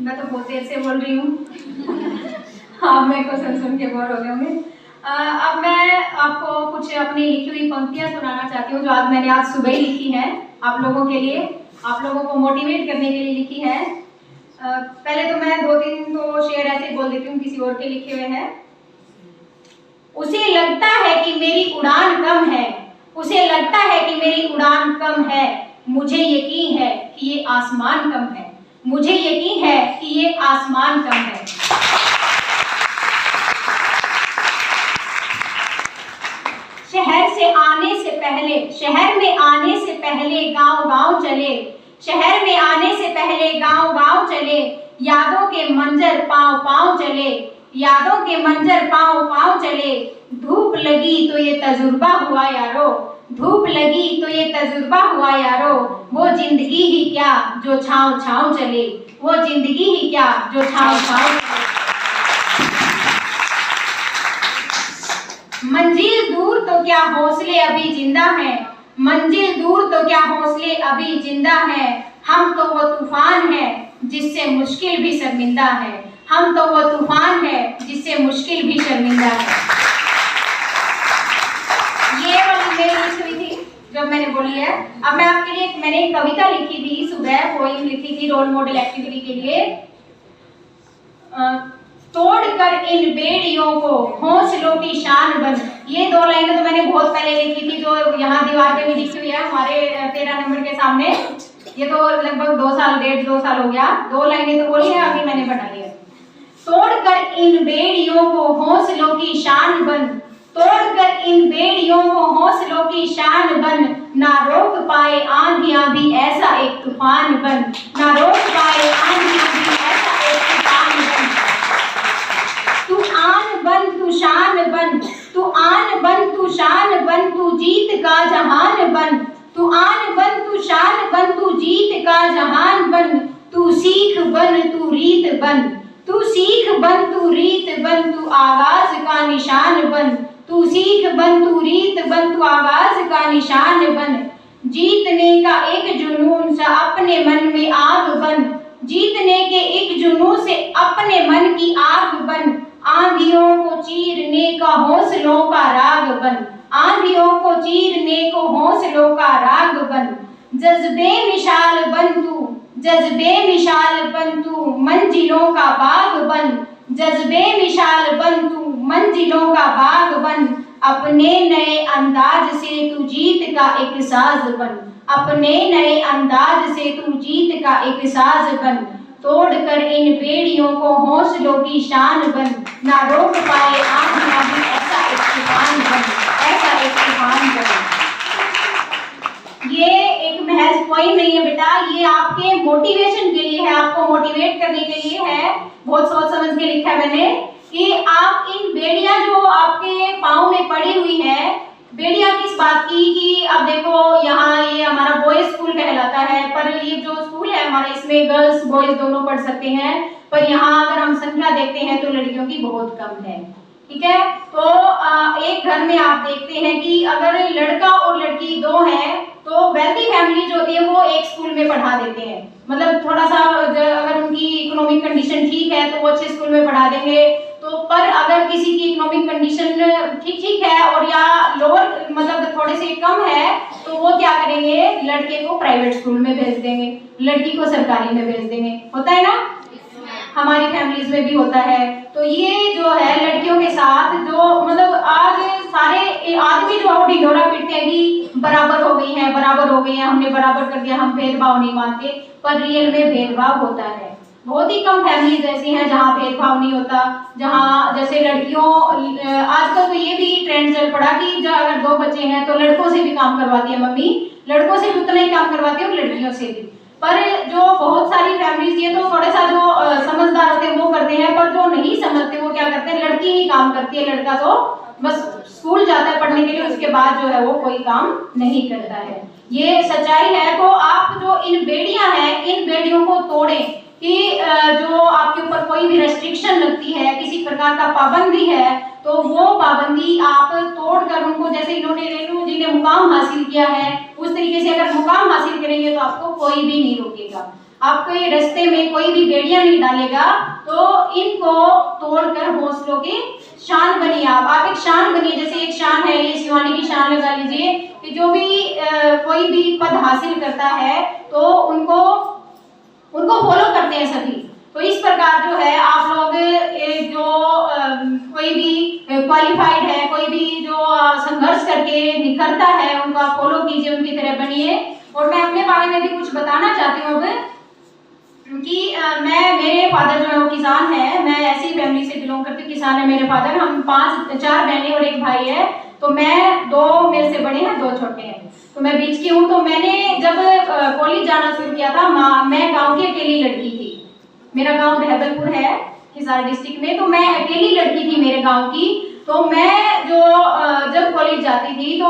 मैं तो बहुत देर से बोल रही हूँ। आप मेरे को सुन के बोर हो गए होंगे। अब मैं आपको कुछ अपनी लिखी हुई पंक्तियाँ सुनाना चाहती हूँ जो आज मैंने आज सुबह ही लिखी है आप लोगों के लिए, आप लोगों को मोटिवेट करने के लिए लिखी है। पहले तो मैं 2-3 तो शेर ऐसे ही बोल देती हूँ, किसी और के लिखे हुए हैं। उसे लगता है कि मेरी उड़ान कम है, उसे लगता है कि मेरी उड़ान कम है, मुझे यकीन है कि ये आसमान कम है, मुझे यकीन है कि ये आसमान कम है। शहर में आने से पहले गांव-गांव चले, शहर में आने से पहले गांव-गांव चले, यादों के मंजर पांव-पांव चले, यादों के मंजर पांव-पांव चले। धूप लगी तो ये तजुर्बा हुआ यारो, धूप लगी तो ये तजुर्बा हुआ यारो, वो जिंदगी ही क्या जो छाँव-छाँव चले, वो जिंदगी ही क्या जो छाँव-छाँव चले। मंजिल दूर तो क्या हौसले अभी जिंदा हैं, मंजिल दूर तो क्या हौसले अभी जिंदा हैं, हम तो वो तूफान है जिससे मुश्किल भी शर्मिंदा है, हम तो वो तूफान है जिससे मुश्किल भी शर्मिंदा है। ये वाली मेरी लिखी हुई थी जब मैंने बोली है। अब मैं आपके लिए मैंने एक कविता लिखी थी सुबह, पोएम लिखी थी रोल मॉडल एक्टिविटी के लिए। तोड़कर इन बेड़ियों को हौसलों की शान बन, ये 2 लाइनें तो मैंने बहुत पहले लिखी थी जो यहाँ दीवार पे भी लिखी हुई है हमारे 13 नंबर के सामने। ये तो लगभग 2 साल हो गया, 2 लाइनें तो बोली है, अभी मैंने बना लिया। तोड़कर इन बेड़ियों को हौसलों की शान बन, तोड़कर इन बेड़ियों को हौसलों की शान बन, ना रोक पाए आंधियां भी ऐसा एक तूफान बन, ना रोक पाए आंधियां भी ऐसा एक तूफान बन। तू आन बन तू शान बन, तू आन बन तू शान बन, तू जीत का जहान बन, तू आन बन तू शान बन, तू जीत का जहान बन, तू सीख बन तू रीत बन, तू सीख बन तू रीत बन, तू आगाज का निशान बन, तू सीख बन तू रीत बन, तू आगाज का निशान बन। जीतने का एक जुनून सा अपने मन में आग बन, जीतने के एक जुनून से अपने मन की आग बन, आंधियों को चीरने का हौसलों का राग बन, आंधियों को चीरने को हौसलों का राग बन। जज्बे मिसाल बन तू, जज्बे मिसाल बन तू, मंजिलों का बाग बन, जज्बे मिसाल बन तू, मंजिलों का बाग बन। अपने नए अंदाज से तू जीत का एक साज बन, अपने नए अंदाज से तू जीत का एक साज बन। तोड़कर इन बेड़ियों को हौसलों की शान बन, ना रोक पाए आंधियां भी ऐसा एक तूफान बन, ऐसा एक तूफान बन। ये एक महज पोएम नहीं है बेटा, ये आपके मोटिवेशन के लिए है, आपको मोटिवेट करने के लिए है। बहुत सोच समझ के लिखा है मैंने कि आप इन बेड़ियां जो आपके पाँव में पड़ी हुई है, बेड़ियां किस बात की कि अब देखो यहाँ ये हमारा बॉयज स्कूल कहलाता है, पर ये जो स्कूल है हमारा इसमें गर्ल्स बॉयज दोनों पढ़ सकते हैं, पर यहाँ अगर हम संख्या देखते हैं तो लड़कियों की बहुत कम है। ठीक है, तो एक घर में आप देखते हैं कि अगर लड़का और लड़की 2 हैं तो वेल्दी फैमिली जो होती है वो एक स्कूल में पढ़ा देते हैं, मतलब थोड़ा सा अगर उनकी इकोनॉमिक कंडीशन ठीक है तो वो अच्छे स्कूल में पढ़ा देंगे। तो पर अगर किसी की इकोनॉमिक कंडीशन ठीक है और या लोअर मतलब थोड़े से कम है तो वो क्या करेंगे, लड़के को प्राइवेट स्कूल में भेज देंगे, लड़की को सरकारी में भेज देंगे। होता है ना, हमारी फैमिलीज में भी होता है। तो ये जो है लड़कियों के साथ जो मतलब आज सारे आदमी जो है ढिंढोरा पीटते हैं कि बराबर हो गई है, बराबर हो गई है, हमने बराबर कर दिया, हम भेदभाव नहीं मानते, पर रियल में भेदभाव होता है। बहुत ही कम फैमिलीज ऐसी हैं जहाँ भेदभाव नहीं होता, जहाँ जैसे लड़कियों आजकल तो ये भी ट्रेंड चल पड़ा कि जो अगर 2 बच्चे हैं तो लड़कों से भी काम करवाती है मम्मी, लड़कों से भी उतना ही काम करवाती है और लड़कियों से भी। पर जो बहुत सारी फैमिलीज ये तो थोड़ा सा जो समझदार होते हैं वो करते हैं, पर जो नहीं समझते वो क्या करते हैं, लड़की ही काम करती है, लड़का तो बस स्कूल जाता है पढ़ने के लिए, उसके बाद जो है वो कोई काम नहीं करता है। ये सच्चाई है। तो आप जो इन बेड़ियां हैं इन बेड़ियों को तोड़ें कि जो आपके ऊपर कोई भी रेस्ट्रिक्शन लगती है, किसी प्रकार का पाबंदी है, तो वो पाबंदी आप तोड़कर उनको, जैसे इन्होंने रेणु जी ने मुकाम हासिल किया है उस तरीके से अगर मुकाम हासिल करेंगे तो आपको कोई भी नहीं रोकेगा। आपके रास्ते में कोई भी बेड़ियां नहीं डालेगा, तो इनको तोड़कर हौसलों की शान बनिए। आप एक शान बनिए। जैसे एक शान है, ये शिवानी की शान लगा लीजिए कि जो भी कोई भी पद हासिल करता है तो उनको फॉलो करते हैं सभी। तो इस प्रकार जो है आप लोग जो कोई भी क्वालिफाइड है, कोई भी जो संघर्ष करके निखरता है, उनको आप फॉलो कीजिए, उनकी तरह बनिए। और मैं अपने बारे में भी कुछ बताना चाहती हूँ अब कि मेरे फादर जो है वो किसान है। मैं ऐसी फैमिली से बिलोंग करती हूँ, किसान है मेरे फादर। हम 4 बहनें और एक भाई है। तो मैं 2 मेरे से बड़े हैं, 2 छोटे हैं, तो मैं बीच की हूँ। तो मैंने जब कॉलेज जाना शुरू किया था, मैं गांव की अकेली लड़की थी। मेरा गांव रहबलपुर है हिसार डिस्ट्रिक्ट में। तो मैं अकेली लड़की थी मेरे गांव की। तो मैं जो जब कॉलेज जाती थी तो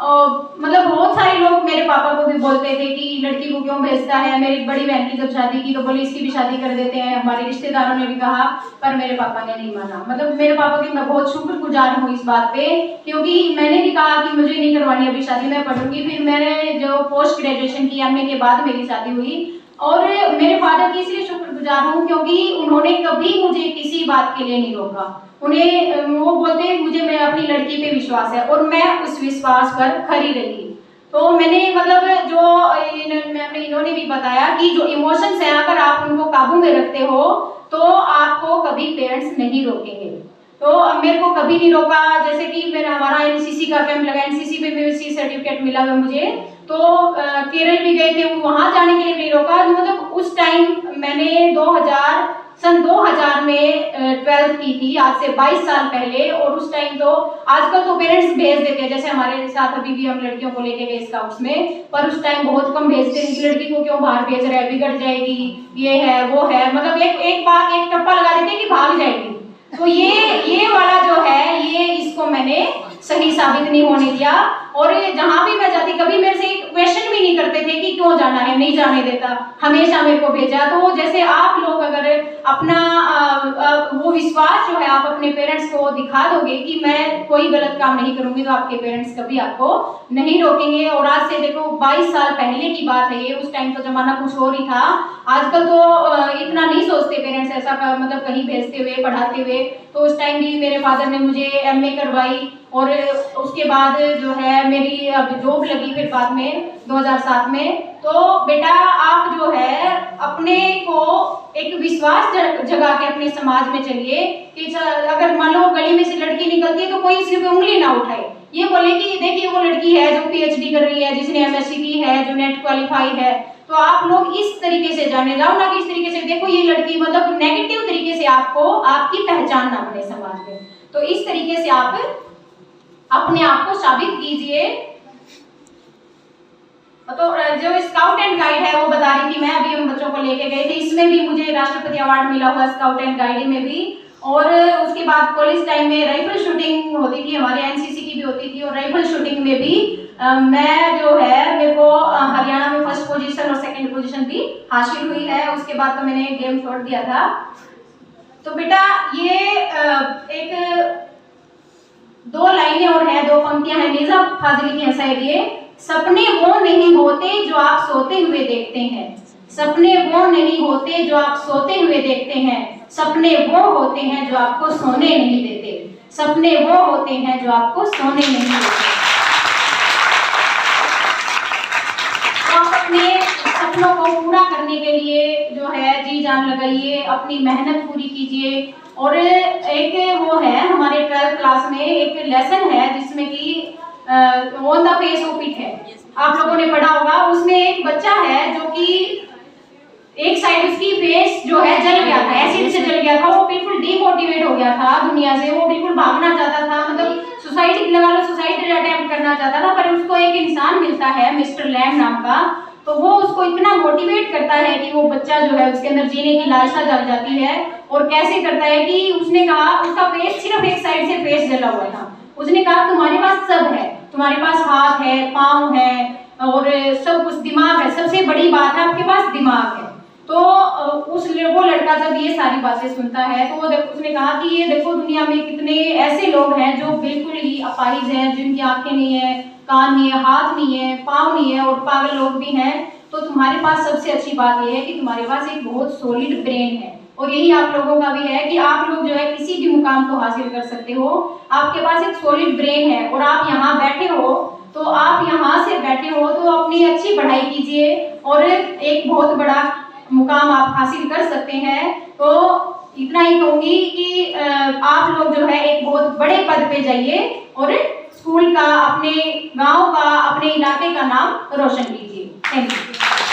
मतलब बहुत सारे लोग मेरे पापा को भी बोलते थे कि लड़की को क्यों भेजता है। मेरी बड़ी बहन की जब शादी की तो बोले इसकी भी शादी कर देते हैं। हमारे रिश्तेदारों ने भी कहा, पर मेरे पापा ने नहीं माना। मतलब मेरे पापा की मैं बहुत शुक्रगुजार हूँ इस बात पे, क्योंकि मैंने भी कहा कि मुझे नहीं करवानी अभी शादी, मैं पढ़ूंगी। फिर मैंने जो पोस्ट ग्रेजुएशन की, एमए के बाद मेरी शादी हुई। और मेरे फादर की इसलिए शुक्रगुजार हूँ क्योंकि उन्होंने कभी मुझे किसी बात के लिए नहीं रोका। उन्हें वो बोलते मुझे मेरे अपनी लड़की पे विश्वास है, और मैं उस विश्वास पर खरी रही। तो मैंने मतलब जो इन्होंने भी बताया कि जो इमोशंस है, अगर आप उनको काबू में रखते हो तो आपको कभी पेरेंट्स नहीं रोकेंगे। तो मेरे को कभी नहीं रोका। जैसे कि हमारा एनसीसी का कैंप लगा, एनसीसी में भी सी सर्टिफिकेट मिला हुआ मुझे। तो केरल भी गए थे, वहां जाने के लिए नहीं रोका। मतलब उस टाइम मैंने सन 2000 में 12th की थी, आज से 22 साल पहले। और उस टाइम तो आजकल तो पेरेंट्स भेज देते हैं, जैसे हमारे साथ अभी भी हम लड़कियों को लेके गए स्काउट्स में, पर उस टाइम बहुत कम भेजते हैं कि लड़की को क्यों बाहर भेज रहे हैं, बिगड़ जाएगी, ये है वो है। मतलब एक बात, एक टप्पा लगा देते हैं कि भाग जाएगी। तो ये वाला जो है, ये इसको मैंने सही साबित नहीं होने दिया। और जहां भी मैं जाती, कभी मेरे से क्वेश्चन भी नहीं करते थे कि क्यों जाना है, नहीं जाने देता, हमेशा मेरे को भेजा। तो जैसे आप लोग अगर अपना वो विश्वास जो है आप अपने पेरेंट्स को दिखा दोगे कि मैं कोई गलत काम नहीं करूंगी, तो आपके पेरेंट्स कभी आपको नहीं रोकेंगे। और आज से देखो 22 साल पहले की बात है ये, उस टाइम तो जमाना कुछ और ही था। आजकल तो इतना नहीं सोचते पेरेंट्स ऐसा मतलब कहीं भेजते हुए, पढ़ाते हुए। तो उस टाइम भी मेरे फादर ने मुझे एमए करवाई, और उसके बाद जो है मेरी अब जॉब लगी फिर बाद में 2007 में। तो बेटा आप जो है अपने को एक विश्वास जगा के अपने समाज में चलिए कि अगर मान लो गली में से लड़की निकलती है तो कोई सिर्फ उंगली ना उठाए, ये बोले कि देखिए वो लड़की है जो पीएचडी कर रही है, जिसने एमएससी की है, जो नेट क्वालिफाइड है। तो आप लोग इस तरीके से जाने जाओ, ना कि इस तरीके से देखो ये लड़की, मतलब नेगेटिव तरीके से आपको आपकी पहचान ना बने समाज में। तो इस तरीके से आप अपने आप को साबित कीजिए। तो जो स्काउट एंड गाइड है वो बता रही थी मैं, अभी हम बच्चों को लेके गए थे, इसमें भी मुझे राष्ट्रपति अवार्ड मिला हुआ स्काउट एंड गाइड में भी। और उसके बाद कॉलेज टाइम में राइफल शूटिंग होती थी, हमारे एनसीसी की भी होती थी, और राइफल शूटिंग में भी मैं जो है, मेरे को हरियाणा में फर्स्ट पोजीशन और सेकंड पोजीशन भी हासिल हुई है। उसके बाद तो मैंने गेम छोड़ दिया था। तो बेटा ये एक 2 लाइनें और है, 2 पंक्तियां हैं, लीजा फाजली की हैं शायद ये। सपने वो नहीं होते जो आप सोते हुए देखते हैं, सपने वो नहीं होते जो आप सोते हुए देखते हैं, सपने वो होते हैं जो आपको सोने नहीं देते, सपने वो होते हैं जो आपको सोने नहीं देते। तो आप अपने सपनों को पूरा करने के लिए जो है जी जान लगाइए, अपनी मेहनत पूरी कीजिए। और एक वो है हमारे 12th क्लास में एक लेसन है जिसमें कि on the face of it है, आप लोगों ने पढ़ा होगा। उसमें एक बच्चा है जो कि एक साइड उसकी फेस जो है जल गया था, एसिड से जल गया था, वो बिल्कुल डिमोटिवेट हो गया था दुनिया से, वो बिल्कुल भागना चाहता था, मतलब सुसाइड लगा लो, सुसाइड अटेम्प्ट करना चाहता था। पर उसको एक इंसान मिलता है मिस्टर लैम नाम का, तो वो उसको इतना मोटिवेट करता है कि वो बच्चा जो है उसके अंदर जीने की लालसा जग जाती है। और कैसे करता है कि उसने कहा, उसका फेस सिर्फ एक साइड से फेस जला हुआ था, उसने कहा तुम्हारे पास सब है, तुम्हारे पास हाथ है, पाँव है और सब कुछ, दिमाग है, सबसे बड़ी बात है आपके पास दिमाग है। तो वो लड़का जब ये सारी बातें सुनता है तो उसने कहा कि ये देखो दुनिया में कितने ऐसे लोग हैं जो बिल्कुल ही अपाहिज हैं, जिनकी आंखें नहीं है, कान नहीं है, हाथ नहीं है, पाँव नहीं है, और पागल लोग भी हैं। तो तुम्हारे पास सबसे अच्छी बात यह है कि तुम्हारे पास एक बहुत सॉलिड ब्रेन है, और यही आप लोगों का भी है कि आप लोग जो है किसी भी मुकाम को हासिल कर सकते हो। आपके पास एक सॉलिड ब्रेन है और आप यहाँ बैठे हो, तो आप यहाँ से बैठे हो तो अपनी अच्छी पढ़ाई कीजिए और एक बहुत बड़ा मुकाम आप हासिल कर सकते हैं। तो इतना ही कहूंगी कि आप लोग जो है एक बहुत बड़े पद पे जाइए और स्कूल का, अपने गांव का, अपने इलाके का नाम रोशन कीजिए। Thank you.